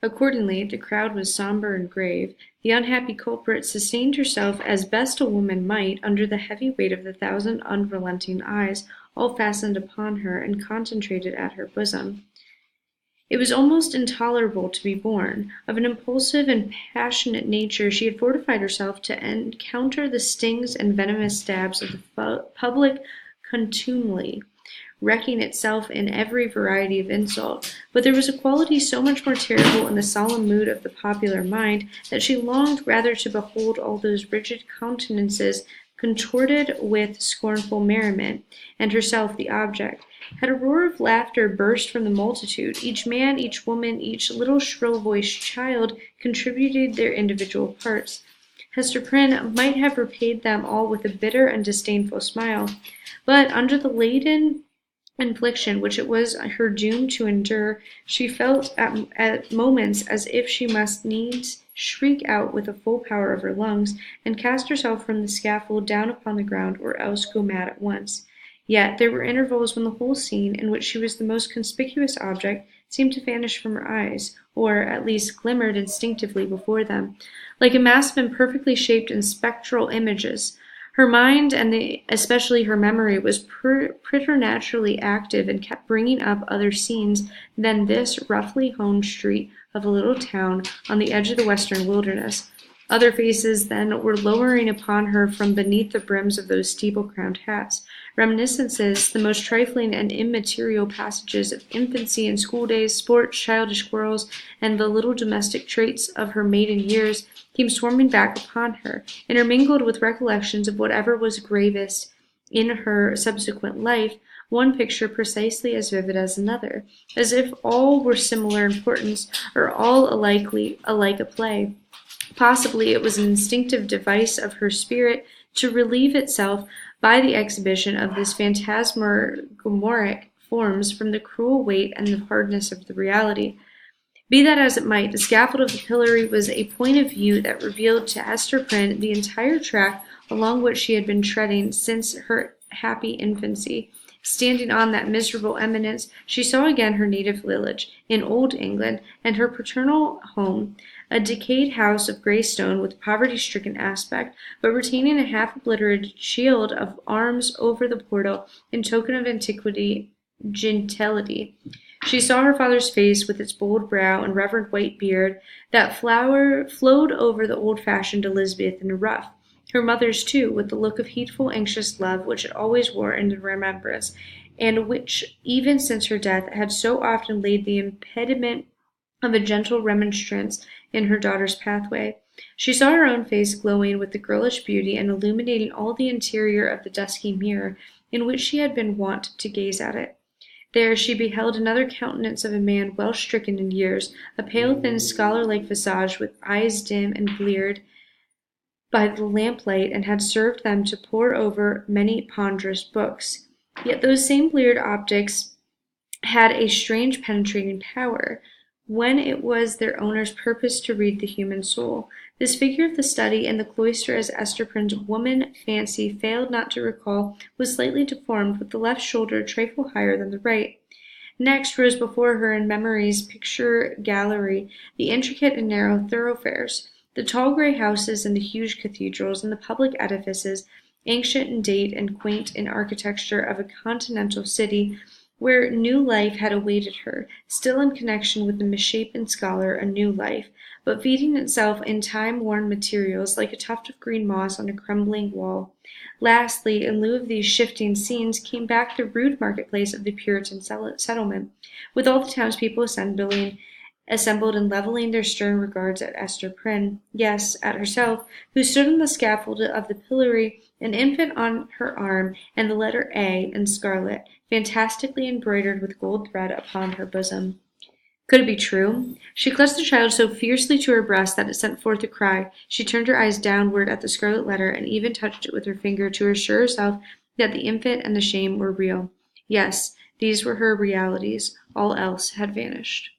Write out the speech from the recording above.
Accordingly, the crowd was sombre and grave. The unhappy culprit sustained herself as best a woman might under the heavy weight of the thousand unrelenting eyes, all fastened upon her and concentrated at her bosom. It was almost intolerable to be borne. Of an impulsive and passionate nature, she had fortified herself to encounter the stings and venomous stabs of the public contumely, wrecking itself in every variety of insult. But there was a quality so much more terrible in the solemn mood of the popular mind, that she longed rather to behold all those rigid countenances contorted with scornful merriment, and herself the object. Had a roar of laughter burst from the multitude, each man, each woman, each little shrill-voiced child contributed their individual parts. Hester Prynne might have repaid them all with a bitter and disdainful smile, but under the laden infliction which it was her doom to endure, she felt at moments as if she must needs shriek out with the full power of her lungs, and cast herself from the scaffold down upon the ground, or else go mad at once. Yet there were intervals when the whole scene, in which she was the most conspicuous object, seemed to vanish from her eyes, or, at least, glimmered instinctively before them, like a mass of imperfectly shaped and spectral images. Her mind, and especially her memory, was preternaturally active, and kept bringing up other scenes than this roughly hewn street of a little town on the edge of the western wilderness. Other faces, then, were lowering upon her from beneath the brims of those steeple-crowned hats. Reminiscences, the most trifling and immaterial passages of infancy and school-days, sports, childish quarrels, and the little domestic traits of her maiden years, came swarming back upon her, intermingled with recollections of whatever was gravest in her subsequent life, one picture precisely as vivid as another, as if all were similar importance, or all alike a play. Possibly it was an instinctive device of her spirit to relieve itself by the exhibition of these phantasmagoric forms from the cruel weight and the hardness of the reality. Be that as it might, the scaffold of the pillory was a point of view that revealed to Hester Prynne the entire track along which she had been treading since her happy infancy. Standing on that miserable eminence, she saw again her native village, in Old England, and her paternal home, a decayed house of grey stone with a poverty-stricken aspect, but retaining a half-obliterated shield of arms over the portal in token of gentility. She saw her father's face, with its bold brow and reverend white beard, that flowed over the old-fashioned Elizabethan ruff. Her mother's, too, with the look of heedful, anxious love which it always wore in remembrance, and which, even since her death, had so often laid the impediment of a gentle remonstrance in her daughter's pathway. She saw her own face glowing with the girlish beauty and illuminating all the interior of the dusky mirror in which she had been wont to gaze at it. There she beheld another countenance of a man well stricken in years, a pale, thin, scholar-like visage, with eyes dim and bleared by the lamplight, and had served them to pore over many ponderous books. Yet those same bleared optics had a strange penetrating power, when it was their owner's purpose to read the human soul. This figure of the study in the cloister, as Hester Prynne's woman fancy failed not to recall, was slightly deformed, with the left shoulder a trifle higher than the right. Next rose before her in memory's picture gallery the intricate and narrow thoroughfares, the tall grey houses and the huge cathedrals, and the public edifices, ancient in date and quaint in architecture, of a continental city, where new life had awaited her, still in connection with the misshapen scholar, a new life, but feeding itself in time-worn materials like a tuft of green moss on a crumbling wall. Lastly, in lieu of these shifting scenes, came back the rude marketplace of the Puritan settlement, with all the townspeople assembled and levelling their stern regards at Hester Prynne, yes, at herself, who stood on the scaffold of the pillory, an infant on her arm, and the letter A in scarlet, fantastically embroidered with gold thread upon her bosom. Could it be true? She clutched the child so fiercely to her breast that it sent forth a cry. She turned her eyes downward at the scarlet letter, and even touched it with her finger to assure herself that the infant and the shame were real. Yes, these were her realities. All else had vanished.